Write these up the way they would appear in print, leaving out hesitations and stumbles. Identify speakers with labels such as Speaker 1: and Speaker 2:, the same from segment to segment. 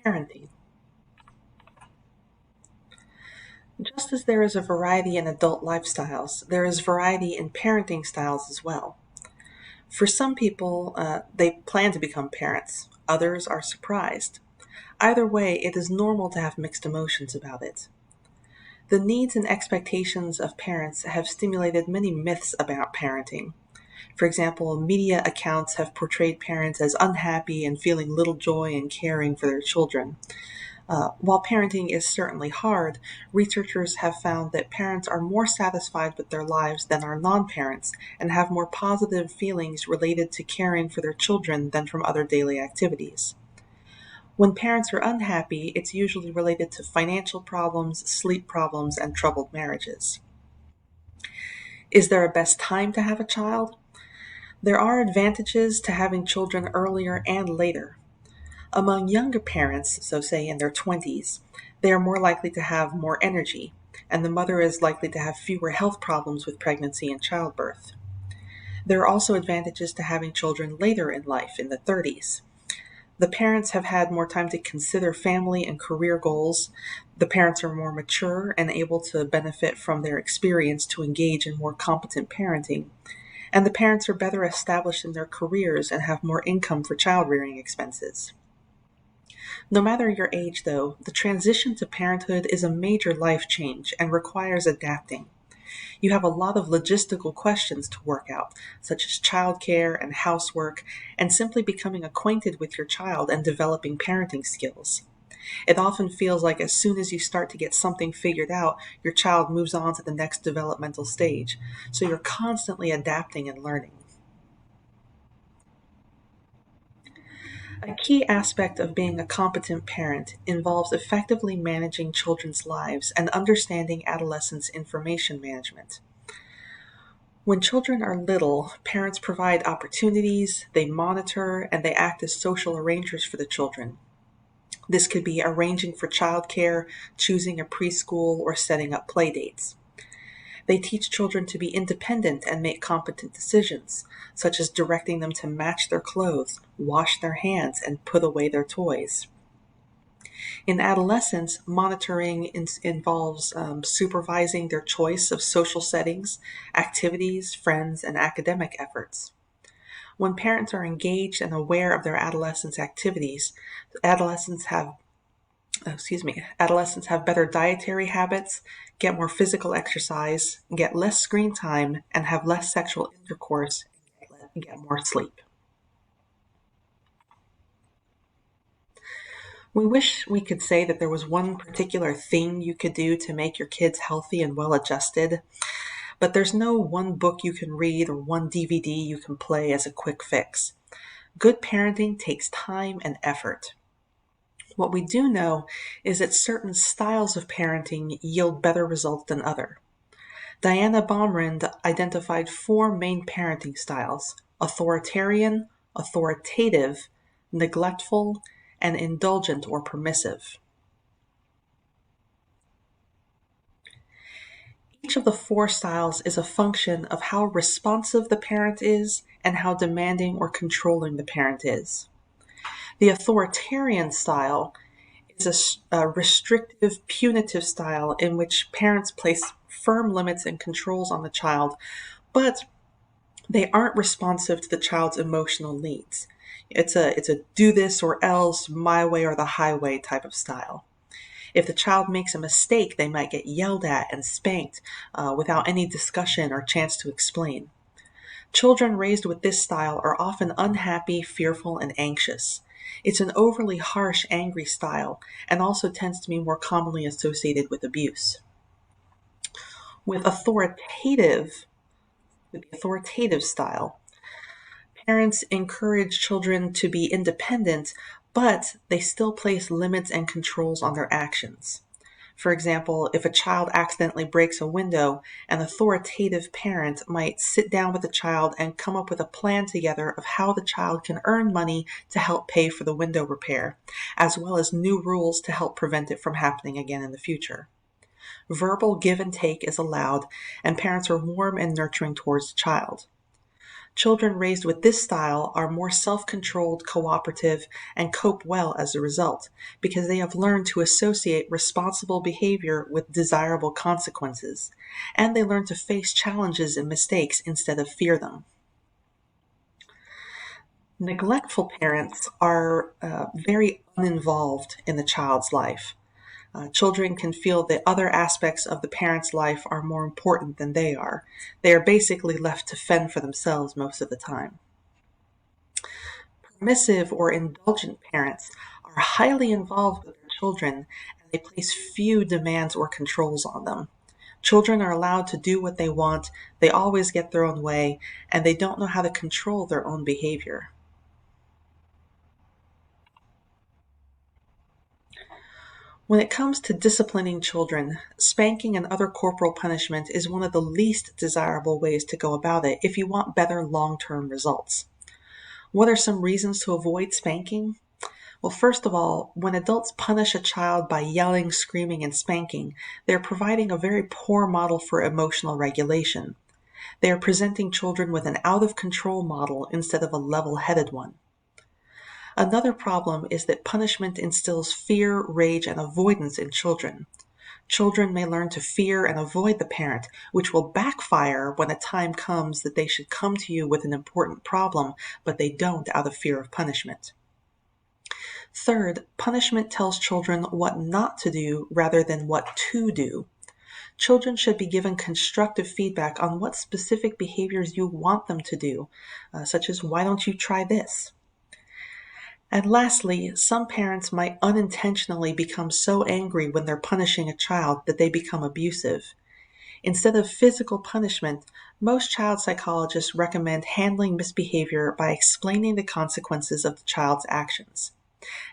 Speaker 1: Parenting. Just as there is a variety in adult lifestyles, there is variety in parenting styles as well. For some people, they plan to become parents. Others are surprised. Either way, it is normal to have mixed emotions about it. The needs and expectations of parents have stimulated many myths about parenting. For example, media accounts have portrayed parents as unhappy and feeling little joy in caring for their children. While parenting is certainly hard, researchers have found that parents are more satisfied with their lives than are non parents and have more positive feelings related to caring for their children than from other daily activities. When parents are unhappy, it's usually related to financial problems, sleep problems, and troubled marriages. Is there a best time to have a child? There are advantages to having children earlier and later. Among younger parents, so say in their 20s, they are more likely to have more energy, and the mother is likely to have fewer health problems with pregnancy and childbirth. There are also advantages to having children later in life, in the 30s. The parents have had more time to consider family and career goals. The parents are more mature and able to benefit from their experience to engage in more competent parenting. And the parents are better established in their careers and have more income for child rearing expenses. No matter your age, though, the transition to parenthood is a major life change and requires adapting. You have a lot of logistical questions to work out, such as childcare and housework, and simply becoming acquainted with your child and developing parenting skills. It often feels like as soon as you start to get something figured out, your child moves on to the next developmental stage. So you're constantly adapting and learning. A key aspect of being a competent parent involves effectively managing children's lives and understanding adolescents' information management. When children are little, parents provide opportunities, they monitor, and they act as social arrangers for the children. This could be arranging for childcare, choosing a preschool, or setting up play dates. They teach children to be independent and make competent decisions, such as directing them to match their clothes, wash their hands, and put away their toys. In adolescence, monitoring involves supervising their choice of social settings, activities, friends, and academic efforts. When parents are engaged and aware of their adolescents' activities, adolescents have adolescents have better dietary habits, get more physical exercise, get less screen time, and have less sexual intercourse and get more sleep. We wish we could say that there was one particular thing you could do to make your kids healthy and well adjusted, but there's no one book you can read or one DVD you can play as a quick fix. Good parenting takes time and effort. What we do know is that certain styles of parenting yield better results than others. Diana Baumrind identified four main parenting styles: authoritarian, authoritative, neglectful, and indulgent or permissive. Each of the four styles is a function of how responsive the parent is and how demanding or controlling the parent is. The authoritarian style is a restrictive, punitive style in which parents place firm limits and controls on the child, but they aren't responsive to the child's emotional needs. It's a do this or else, my way or the highway type of style. If the child makes a mistake, they might get yelled at and spanked without any discussion or chance to explain. Children raised with this style are often unhappy, fearful, and anxious. It's an overly harsh, angry style and also tends to be more commonly associated with abuse. With the authoritative style, parents encourage children to be independent, but they still place limits and controls on their actions. For example, if a child accidentally breaks a window, an authoritative parent might sit down with the child and come up with a plan together of how the child can earn money to help pay for the window repair, as well as new rules to help prevent it from happening again in the future. Verbal give and take is allowed, and parents are warm and nurturing towards the child. Children raised with this style are more self-controlled, cooperative, and cope well as a result, because they have learned to associate responsible behavior with desirable consequences, and they learn to face challenges and mistakes instead of fear them. Neglectful parents are very uninvolved in the child's life. Children can feel that other aspects of the parent's life are more important than they are. They are basically left to fend for themselves most of the time. Permissive or indulgent parents are highly involved with their children, and they place few demands or controls on them. Children are allowed to do what they want, they always get their own way, and they don't know how to control their own behavior. When it comes to disciplining children, spanking and other corporal punishment is one of the least desirable ways to go about it if you want better long-term results. What are some reasons to avoid spanking? Well, first of all, when adults punish a child by yelling, screaming, and spanking, they're providing a very poor model for emotional regulation. They are presenting children with an out-of-control model instead of a level-headed one. Another problem is that punishment instills fear, rage, and avoidance in children. Children may learn to fear and avoid the parent, which will backfire when a time comes that they should come to you with an important problem, but they don't out of fear of punishment. Third, punishment tells children what not to do rather than what to do. Children should be given constructive feedback on what specific behaviors you want them to do, such as, why don't you try this? And lastly, some parents might unintentionally become so angry when they're punishing a child that they become abusive. Instead of physical punishment, most child psychologists recommend handling misbehavior by explaining the consequences of the child's actions.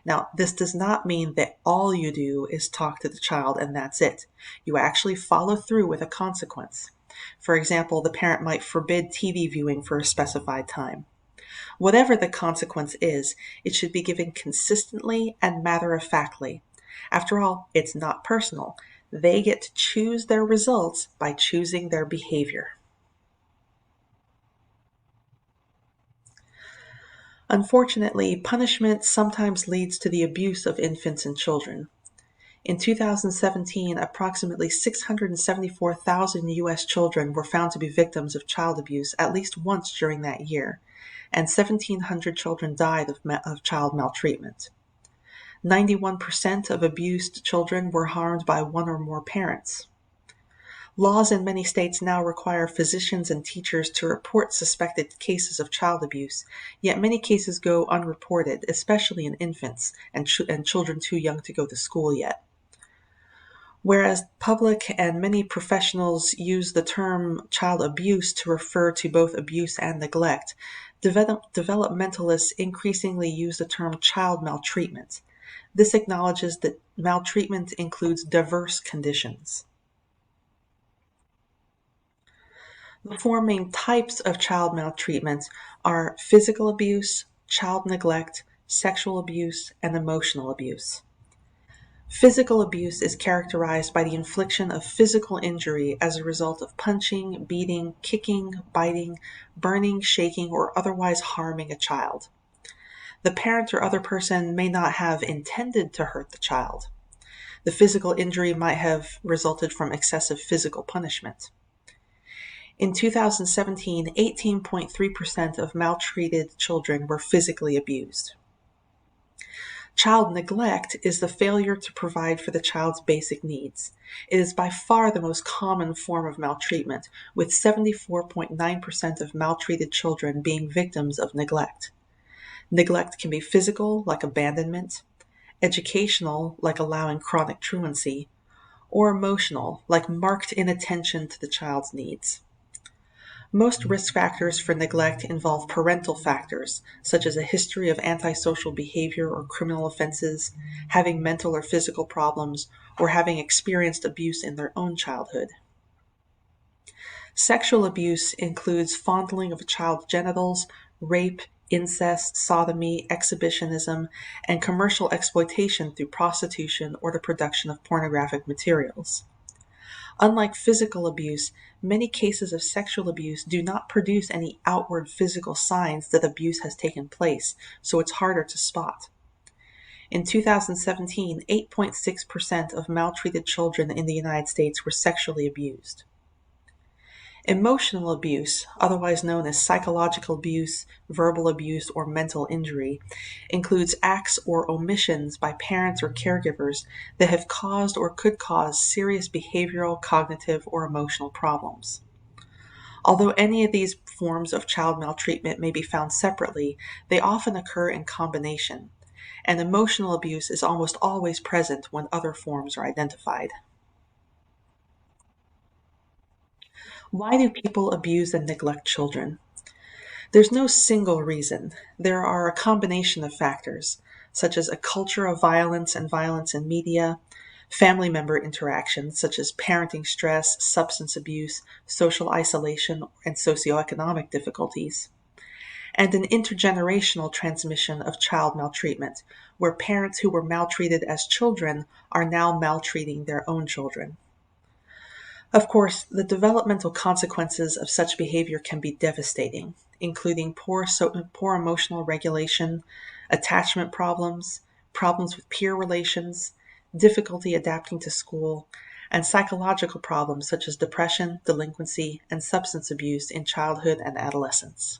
Speaker 1: Now, this does not mean that all you do is talk to the child and that's it. You actually follow through with a consequence. For example, the parent might forbid TV viewing for a specified time. Whatever the consequence is, it should be given consistently and matter-of-factly. After all, it's not personal. They get to choose their results by choosing their behavior. Unfortunately, punishment sometimes leads to the abuse of infants and children. In 2017, approximately 674,000 U.S. children were found to be victims of child abuse at least once during that year, and 1,700 children died of child maltreatment. 91% of abused children were harmed by one or more parents. Laws in many states now require physicians and teachers to report suspected cases of child abuse, yet many cases go unreported, especially in infants and children too young to go to school yet. Whereas public and many professionals use the term child abuse to refer to both abuse and neglect, developmentalists increasingly use the term child maltreatment. This acknowledges that maltreatment includes diverse conditions. The four main types of child maltreatment are physical abuse, child neglect, sexual abuse, and emotional abuse. Physical abuse is characterized by the infliction of physical injury as a result of punching, beating, kicking, biting, burning, shaking, or otherwise harming a child. The parent or other person may not have intended to hurt the child. The physical injury might have resulted from excessive physical punishment. In 2017, 18.3% of maltreated children were physically abused. Child neglect is the failure to provide for the child's basic needs. It is by far the most common form of maltreatment, with 74.9% of maltreated children being victims of neglect. Neglect can be physical, like abandonment, educational, like allowing chronic truancy, or emotional, like marked inattention to the child's needs. Most risk factors for neglect involve parental factors, such as a history of antisocial behavior or criminal offenses, having mental or physical problems, or having experienced abuse in their own childhood. Sexual abuse includes fondling of a child's genitals, rape, incest, sodomy, exhibitionism, and commercial exploitation through prostitution or the production of pornographic materials. Unlike physical abuse, many cases of sexual abuse do not produce any outward physical signs that abuse has taken place, so it's harder to spot. In 2017, 8.6% of maltreated children in the United States were sexually abused. Emotional abuse, otherwise known as psychological abuse, verbal abuse, or mental injury, includes acts or omissions by parents or caregivers that have caused or could cause serious behavioral, cognitive, or emotional problems. Although any of these forms of child maltreatment may be found separately, they often occur in combination, and emotional abuse is almost always present when other forms are identified. Why do people abuse and neglect children? There's no single reason. There are a combination of factors, such as a culture of violence and violence in media, family member interactions, such as parenting stress, substance abuse, social isolation, and socioeconomic difficulties, and an intergenerational transmission of child maltreatment, where parents who were maltreated as children are now maltreating their own children. Of course, the developmental consequences of such behavior can be devastating, including poor emotional regulation, attachment problems, problems with peer relations, difficulty adapting to school, and psychological problems such as depression, delinquency, and substance abuse in childhood and adolescence.